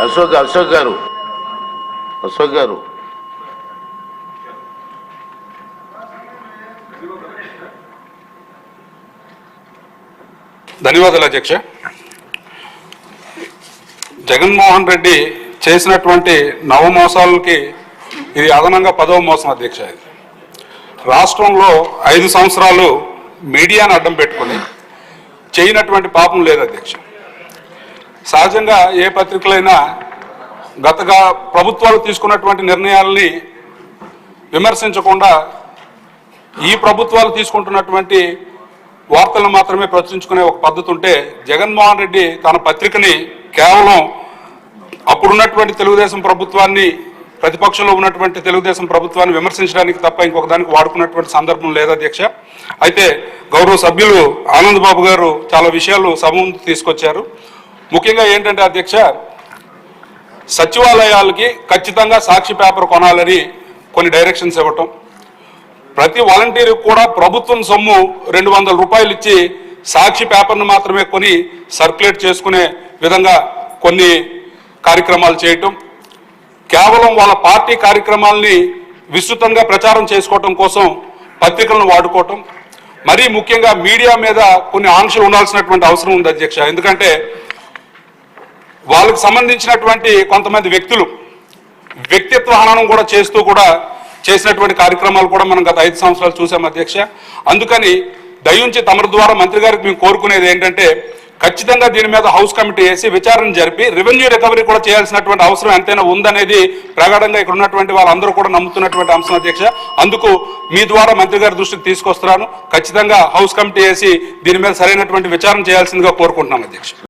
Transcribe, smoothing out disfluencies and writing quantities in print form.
అశోక్ గారు ధన్యవాదాలు అధ్యక్ష. జగన్మోహన్ రెడ్డి చేసినటువంటి నవమోసాలకి ఇది అదనంగా 10వ మోసం అధ్యక్ష. ఇది రాష్ట్రంలో 5 సంవత్సరాలు మీడియాను అడ్డం పెట్టుకుని చేయనటువంటి పాపం లేదు అధ్యక్ష. సహజంగా ఏ పత్రికలైనా గతగా ప్రభుత్వాలు తీసుకున్నటువంటి నిర్ణయాలని విమర్శించకుండా ఈ ప్రభుత్వాలు తీసుకుంటున్నటువంటి వార్తలను మాత్రమే ప్రచురించుకునే ఒక పద్ధతి ఉంటే, జగన్మోహన్ రెడ్డి తన పత్రికని కేవలం అప్పుడున్నటువంటి తెలుగుదేశం ప్రభుత్వాన్ని, ప్రతిపక్షంలో ఉన్నటువంటి తెలుగుదేశం ప్రభుత్వాన్ని విమర్శించడానికి తప్ప ఇంకొక దానికి వాడుకున్నటువంటి సందర్భం లేదు అధ్యక్ష. అయితే గౌరవ సభ్యులు ఆనంద్ బాబు గారు చాలా విషయాలు సభ ముందు తీసుకొచ్చారు. ముఖ్యంగా ఏంటంటే అధ్యక్ష, సచివాలయాలకి ఖచ్చితంగా సాక్షి పేపర్ కొనాలని కొన్ని డైరెక్షన్స్ ఇవ్వటం, ప్రతి వాలంటీర్కి కూడా ప్రభుత్వం సొమ్ము 200 రూపాయలు ఇచ్చి సాక్షి పేపర్ను మాత్రమే కొని సర్క్యులేట్ చేసుకునే విధంగా కొన్ని కార్యక్రమాలు చేయటం, కేవలం వాళ్ళ పార్టీ కార్యక్రమాలని విస్తృతంగా ప్రచారం చేసుకోవటం కోసం పత్రికలను వాడుకోవటం, మరీ ముఖ్యంగా మీడియా మీద కొన్ని ఆంక్షలు ఉండాల్సినటువంటి అవసరం ఉంది అధ్యక్ష. ఎందుకంటే వాళ్ళకి సంబంధించినటువంటి కొంతమంది వ్యక్తులు వ్యక్తిత్వ హననం కూడా చేస్తూ కూడా చేసినటువంటి కార్యక్రమాలు కూడా మనం గత 5 సంవత్సరాలు చూసాం అధ్యక్ష. అందుకని దయించి తమరి ద్వారా మంత్రి గారికి మేము కోరుకునేది ఏంటంటే, ఖచ్చితంగా దీని మీద హౌస్ కమిటీ వేసి విచారణ జరిపి రెవెన్యూ రికవరీ కూడా చేయాల్సినటువంటి అవసరం ఎంతైనా ఉందనేది ప్రగాఢంగా ఇక్కడ ఉన్నటువంటి వాళ్ళందరూ కూడా నమ్ముతున్నటువంటి అంశం అధ్యక్ష. అందుకు మీ ద్వారా మంత్రి గారి దృష్టికి తీసుకొస్తున్నాను. ఖచ్చితంగా హౌస్ కమిటీ వేసి దీని మీద సరైనటువంటి విచారణ చేయాల్సిందిగా కోరుకుంటున్నాం అధ్యక్ష.